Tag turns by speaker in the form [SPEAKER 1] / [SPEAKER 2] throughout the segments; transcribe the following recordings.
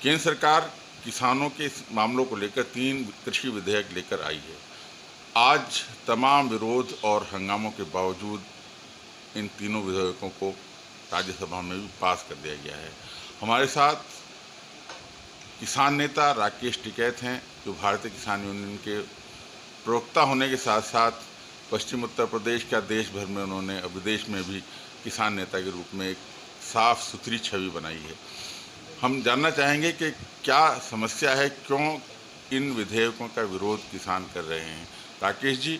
[SPEAKER 1] केंद्र सरकार किसानों के इस मामलों को लेकर 3 कृषि विधेयक लेकर आई है। आज तमाम विरोध और हंगामों के बावजूद इन तीनों विधेयकों को राज्यसभा में भी पास कर दिया गया है। हमारे साथ किसान नेता राकेश टिकैत हैं, जो भारतीय किसान यूनियन के प्रवक्ता होने के साथ साथ पश्चिम उत्तर प्रदेश का देश भर में उन्होंने विदेश में भी किसान नेता के रूप में एक साफ सुथरी छवि बनाई है। हम जानना चाहेंगे कि क्या समस्या है, क्यों इन विधेयकों का विरोध किसान कर रहे हैं। राकेश जी,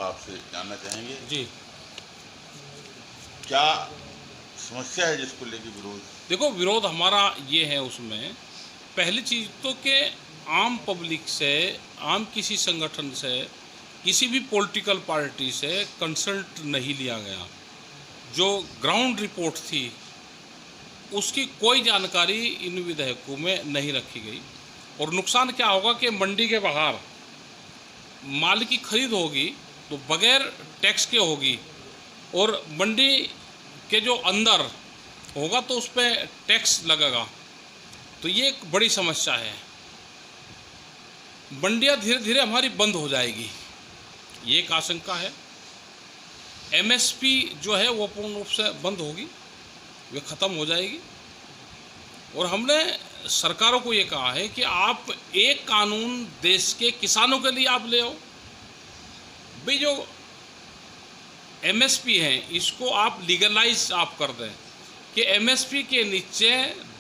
[SPEAKER 1] आपसे जानना चाहेंगे
[SPEAKER 2] जी,
[SPEAKER 1] क्या समस्या है जिसको लेकर विरोध?
[SPEAKER 2] देखो, विरोध हमारा ये है, उसमें पहली चीज़ तो कि आम पब्लिक से, आम किसी संगठन से, किसी भी पॉलिटिकल पार्टी से कंसल्ट नहीं लिया गया। जो ग्राउंड रिपोर्ट थी उसकी कोई जानकारी इन विधेयकों में नहीं रखी गई। और नुकसान क्या होगा कि मंडी के बाहर माल की खरीद होगी तो बगैर टैक्स के होगी, और मंडी के जो अंदर होगा तो उस पर टैक्स लगेगा। तो ये एक बड़ी समस्या है। मंडियाँ धीरे धीरे हमारी बंद हो जाएगी, ये एक आशंका है। एमएसपी जो है वो पूर्ण रूप से बंद होगी, वे ख़त्म हो जाएगी। और हमने सरकारों को ये कहा है कि आप एक कानून देश के किसानों के लिए आप ले आओ। भाई, जो एमएसपी है इसको आप लीगलाइज आप कर दें कि एमएसपी के नीचे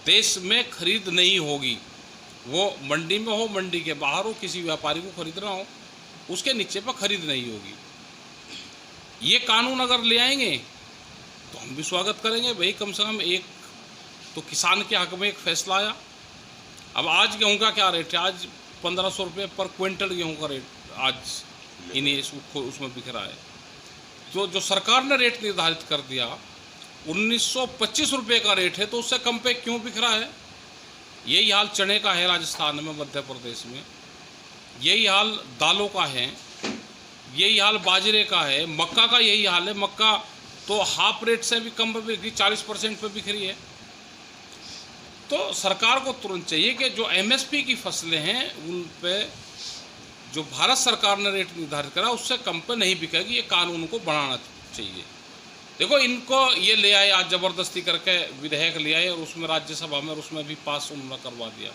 [SPEAKER 2] देश में खरीद नहीं होगी। वो मंडी में हो, मंडी के बाहर हो, किसी व्यापारी को खरीदना हो, उसके नीचे पर खरीद नहीं होगी। ये कानून अगर ले आएंगे तो हम भी स्वागत करेंगे। भाई, कम से कम एक तो किसान के हक में एक फैसला आया। अब आज गेहूं का क्या रेट है? आज 1500 रुपये पर क्विंटल गेहूं का रेट आज इन्हें उसमें बिक रहा है। जो सरकार ने रेट निर्धारित कर दिया 1925 रुपये का रेट है, तो उससे कम पे क्यों बिक रहा है? यही हाल चने का है राजस्थान में, मध्य प्रदेश में। यही हाल दालों का है, यही हाल बाजरे का है, मक्का का यही हाल है। मक्का तो हाफ रेट से भी कम पे बिक रही, 40% पे बिक रही है। तो सरकार को तुरंत चाहिए कि जो एमएसपी की फसलें हैं उन पे जो भारत सरकार ने रेट निर्धारित करा उससे कम पे नहीं बिकेगी। ये कानून को बढ़ाना चाहिए। देखो, इनको ये ले आए, आज ज़बरदस्ती करके विधेयक ले आए और उसमें राज्यसभा में और उसमें भी पास उन्होंने करवा दिया।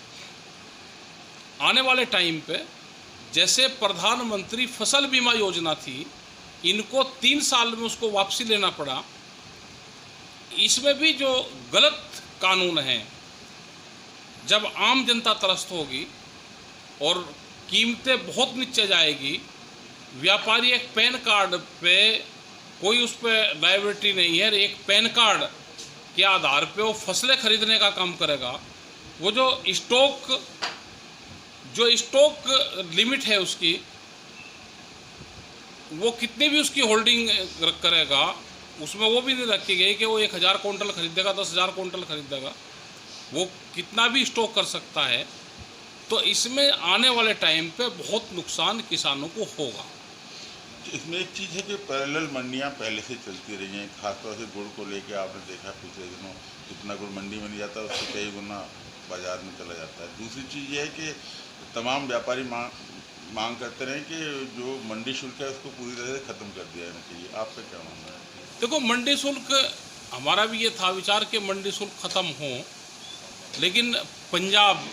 [SPEAKER 2] आने वाले टाइम पे जैसे प्रधानमंत्री फसल बीमा योजना थी, इनको 3 साल में उसको वापसी लेना पड़ा। इसमें भी जो गलत कानून है, जब आम जनता त्रस्त होगी और कीमतें बहुत नीचे जाएगी, व्यापारी एक पैन कार्ड पे, कोई उस पर लायबिलिटी नहीं है, एक पैन कार्ड के आधार पे वो फसलें खरीदने का काम करेगा। वो जो स्टॉक लिमिट है उसकी, वो कितनी भी उसकी होल्डिंग करेगा, उसमें वो भी नहीं रखी गई कि वो 1000 क्विंटल खरीदेगा, 10,000 क्विंटल खरीदेगा। वो कितना भी स्टॉक कर सकता है। तो इसमें आने वाले टाइम पे बहुत नुकसान किसानों को होगा।
[SPEAKER 1] इसमें एक चीज़ है कि पैरेलल मंडियां पहले से चलती रही हैं, खासतौर से गुड़ को लेके आपने देखा पिछले दिनों जितना गुड़ मंडी में नहीं जाता उससे कई गुना बाजार में चला जाता है। दूसरी चीज़ ये है कि तमाम व्यापारी मांग करते रहे कि जो मंडी शुल्क है उसको पूरी तरह से ख़त्म कर दिया जाना चाहिए। आपका क्या मानना है?
[SPEAKER 2] देखो, मंडी शुल्क, हमारा भी ये था विचार कि मंडी शुल्क ख़त्म हो, लेकिन पंजाब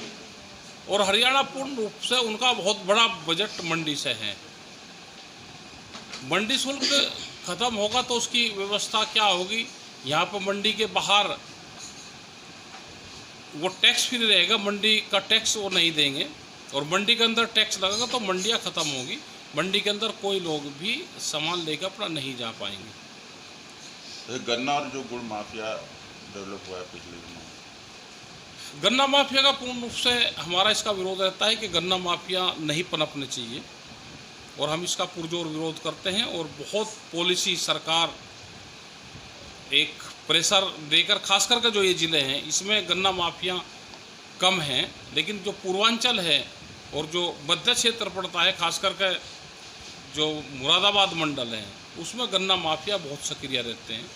[SPEAKER 2] और हरियाणा पूर्ण रूप से उनका बहुत बड़ा बजट मंडी से है। मंडी शुल्क ख़त्म होगा तो उसकी व्यवस्था क्या होगी? यहाँ पर मंडी के बाहर वो टैक्स फ्री रहेगा, मंडी का टैक्स वो नहीं देंगे, और मंडी के अंदर टैक्स लगेगा तो मंडियाँ ख़त्म होगी। मंडी के अंदर कोई लोग भी सामान लेकर अपना नहीं जा पाएंगे।
[SPEAKER 1] तो गन्ना और जो गुड़ माफिया डेवलप हुआ है पिछले दिनों,
[SPEAKER 2] गन्ना माफिया का पूर्ण रूप से हमारा इसका विरोध रहता है कि गन्ना माफिया नहीं पनपने चाहिए, और हम इसका पुरजोर विरोध करते हैं। और बहुत पॉलिसी सरकार एक प्रेशर देकर, खास करके जो ये ज़िले हैं इसमें गन्ना माफिया कम हैं, लेकिन जो पूर्वांचल है और जो मध्य क्षेत्र पड़ता है, खास करके जो मुरादाबाद मंडल है, उसमें गन्ना माफिया बहुत सक्रिय रहते हैं।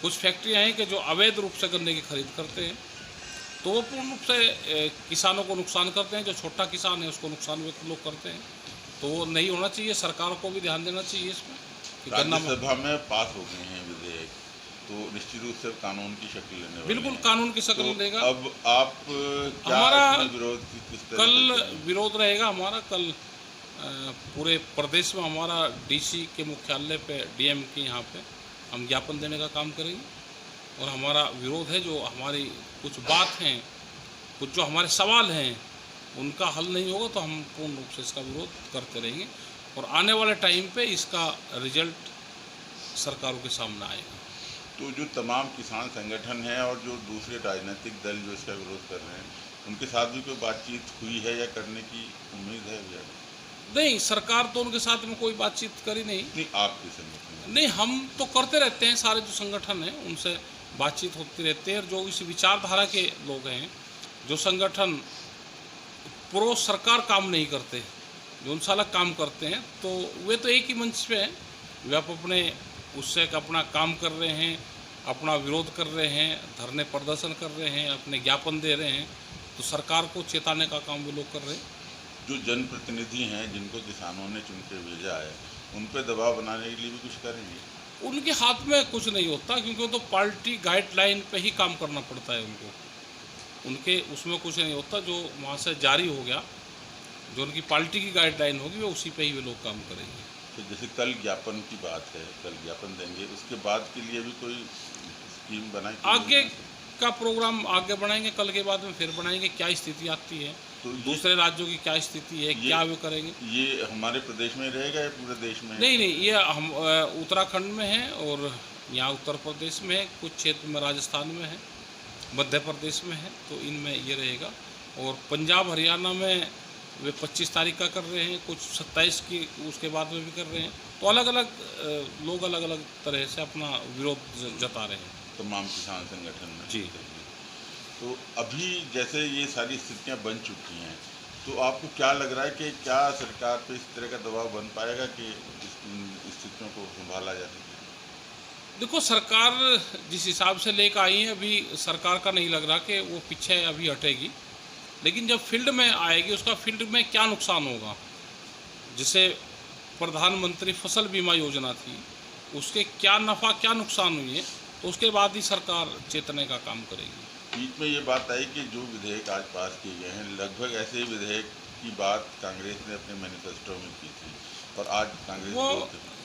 [SPEAKER 2] कुछ फैक्ट्रियां हैं कि जो अवैध रूप से गन्ने की खरीद करते हैं। तो वो पूर्ण रूप से किसानों को नुकसान करते हैं। जो छोटा किसान है उसको नुकसान भी लोग करते हैं, तो वो नहीं होना चाहिए। सरकार को भी ध्यान देना चाहिए इसमें कि गन्ना
[SPEAKER 1] राज्यसभा में पास हो गए हैं विधेयक, तो निश्चित रूप से कानून की शक्ल लेने वाले
[SPEAKER 2] बिल्कुल
[SPEAKER 1] हैं।
[SPEAKER 2] कानून की शक्ल
[SPEAKER 1] तो
[SPEAKER 2] लेगा।
[SPEAKER 1] अब आप क्या
[SPEAKER 2] हमारा
[SPEAKER 1] इसमें विरोध किस तरह
[SPEAKER 2] कल
[SPEAKER 1] से करेंगे?
[SPEAKER 2] विरोध रहेगा हमारा। कल पूरे प्रदेश में हमारा डीसी के मुख्यालय पे, डीएम के यहाँ पे हम ज्ञापन देने का काम करेंगे। और हमारा विरोध है, जो हमारी कुछ बात हैं, कुछ जो हमारे सवाल हैं, उनका हल नहीं होगा तो हम पूर्ण रूप से इसका विरोध करते रहेंगे। और आने वाले टाइम पे इसका रिजल्ट सरकारों के सामने आएगा।
[SPEAKER 1] तो जो तमाम किसान संगठन हैं और जो दूसरे राजनीतिक दल जो इसका विरोध कर रहे हैं, उनके साथ भी कोई बातचीत हुई है या करने की उम्मीद है भैया?
[SPEAKER 2] नहीं, सरकार तो उनके साथ में कोई बातचीत करी नहीं।
[SPEAKER 1] नहीं, आपके संगठन?
[SPEAKER 2] नहीं, हम तो करते रहते हैं। सारे जो संगठन हैं उनसे बातचीत होती रहती है। और जो इस विचारधारा के लोग हैं, जो संगठन प्रो सरकार काम नहीं करते, जो उनसे अलग काम करते हैं, तो वे तो एक ही मंच पे हैं। वे आप अपने उससे अपना काम कर रहे हैं, अपना विरोध कर रहे हैं, धरने प्रदर्शन कर रहे हैं, अपने ज्ञापन दे रहे हैं। तो सरकार को चेताने का काम वो लोग कर रहे हैं।
[SPEAKER 1] जो जनप्रतिनिधि हैं जिनको किसानों ने चुन के भेजा है, उन पर दबाव बनाने के लिए भी कुछ करेंगे?
[SPEAKER 2] उनके हाथ में कुछ नहीं होता, क्योंकि वो तो पार्टी गाइडलाइन पे ही काम करना पड़ता है उनको। उनके उसमें कुछ नहीं होता। जो वहाँ से जारी हो गया, जो उनकी पार्टी की गाइडलाइन होगी, वो उसी पे ही वे लोग काम करेंगे।
[SPEAKER 1] तो जैसे कल ज्ञापन की बात है, कल ज्ञापन देंगे, उसके बाद के लिए भी कोई स्कीम बनाई?
[SPEAKER 2] आगे का प्रोग्राम आगे बढ़ाएंगे, कल के बाद में फिर बनाएंगे। क्या स्थिति आती है,
[SPEAKER 1] तो
[SPEAKER 2] दूसरे राज्यों की क्या स्थिति है, क्या वे करेंगे।
[SPEAKER 1] ये हमारे प्रदेश में रहेगा या पूरे देश में?
[SPEAKER 2] नहीं, ये हम उत्तराखंड में है, और यहाँ उत्तर प्रदेश में है, कुछ क्षेत्र में राजस्थान में है, मध्य प्रदेश में है, तो इनमें ये रहेगा। और पंजाब हरियाणा में वे 25 तारीख का कर रहे हैं, कुछ 27 की उसके बाद में भी कर रहे हैं। तो अलग अलग लोग अलग अलग तरह से अपना विरोध जता रहे हैं,
[SPEAKER 1] तमाम किसान संगठन में।
[SPEAKER 2] जी।
[SPEAKER 1] तो अभी जैसे ये सारी स्थितियां बन चुकी हैं, तो आपको क्या लग रहा है कि क्या सरकार पे इस तरह का दबाव बन पाएगा कि इन स्थितियों को संभाला जा सके?
[SPEAKER 2] देखो, सरकार जिस हिसाब से लेकर आई है, अभी सरकार का नहीं लग रहा कि वो पीछे अभी हटेगी। लेकिन जब फील्ड में आएगी, उसका फील्ड में क्या नुकसान होगा, जैसे प्रधानमंत्री फसल बीमा योजना थी, उसके क्या नफ़ा क्या नुकसान हुई है, तो उसके बाद ही सरकार चेतने का काम करेगी।
[SPEAKER 1] बीच में ये बात आई कि जो विधेयक आज पास किए गए हैं, लगभग ऐसे ही विधेयक की बात कांग्रेस ने अपने मैनिफेस्टो में की थी, और आज कांग्रेस
[SPEAKER 2] वो
[SPEAKER 1] विरोध कर-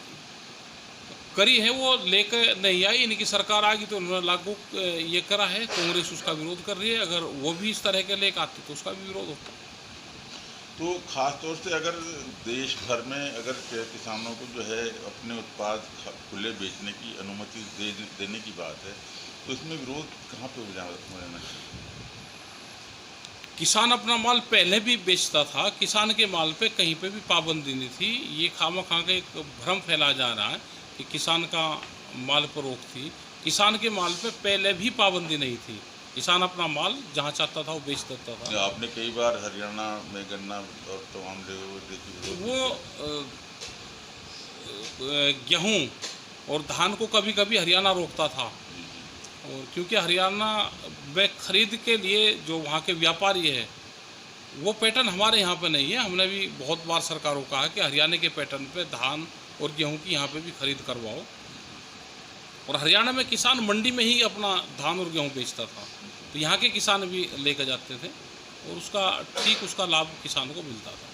[SPEAKER 2] करी है, वो लेकर नहीं आई। इनकी सरकार आ गई तो उन्होंने लागू ये करा है। कांग्रेस उसका विरोध कर रही है। अगर वो भी इस तरह के लेकर आती तो उसका भी विरोध होता।
[SPEAKER 1] तो खास तौर से अगर देश भर में अगर किसानों को जो है अपने उत्पाद खुले बेचने की अनुमति देने की बात है, तो इसमें विरोध कहाँ पे हो जाना चाहिए?
[SPEAKER 2] किसान अपना माल पहले भी बेचता था, किसान के माल पे कहीं पे भी पाबंदी नहीं थी। ये खामखा के एक भ्रम फैलाया जा रहा है कि किसान का माल पर रोक थी। किसान के माल पे पहले भी पाबंदी नहीं थी। किसान अपना माल जहाँ चाहता था वो बेच देता था।
[SPEAKER 1] आपने कई बार हरियाणा में गन्ना और तमाम जगहों पर
[SPEAKER 2] वो गेहूँ और धान को कभी कभी हरियाणा रोकता था। और क्योंकि हरियाणा में खरीद के लिए जो वहाँ के व्यापारी है, वो पैटर्न हमारे यहाँ पे नहीं है। हमने भी बहुत बार सरकारों को कहा कि हरियाणा के पैटर्न पे धान और गेहूं की यहाँ पे भी खरीद करवाओ। और हरियाणा में किसान मंडी में ही अपना धान और गेहूं बेचता था, तो यहाँ के किसान भी लेकर जाते थे, और उसका ठीक उसका लाभ किसानों को मिलता था।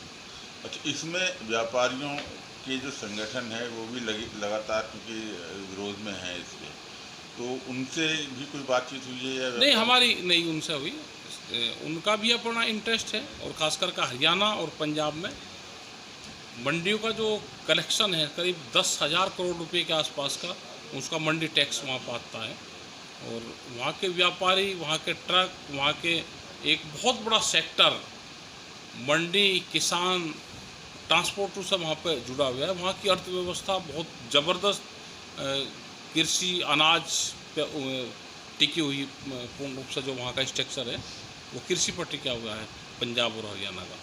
[SPEAKER 1] अच्छा, इसमें व्यापारियों के जो संगठन है वो भी लगातार क्योंकि विरोध में है इसके, तो उनसे भी कोई बातचीत हुई है या?
[SPEAKER 2] नहीं, हमारी नहीं उनसे हुई। उनका भी अपना इंटरेस्ट है, और ख़ासकर का हरियाणा और पंजाब में मंडियों का जो कलेक्शन है करीब 10,000 करोड़ रुपए के आसपास का, उसका मंडी टैक्स वहाँ पर आता है। और वहाँ के व्यापारी, वहाँ के ट्रक, वहाँ के एक बहुत बड़ा सेक्टर मंडी, किसान, ट्रांसपोर्ट से वहाँ पे जुड़ा हुआ है। वहाँ की अर्थव्यवस्था बहुत ज़बरदस्त कृषि अनाज पे टिकी हुई, पूर्ण रूप से जो वहाँ का स्ट्रक्चर है वो कृषि पर टिका हुआ है, पंजाब और हरियाणा का।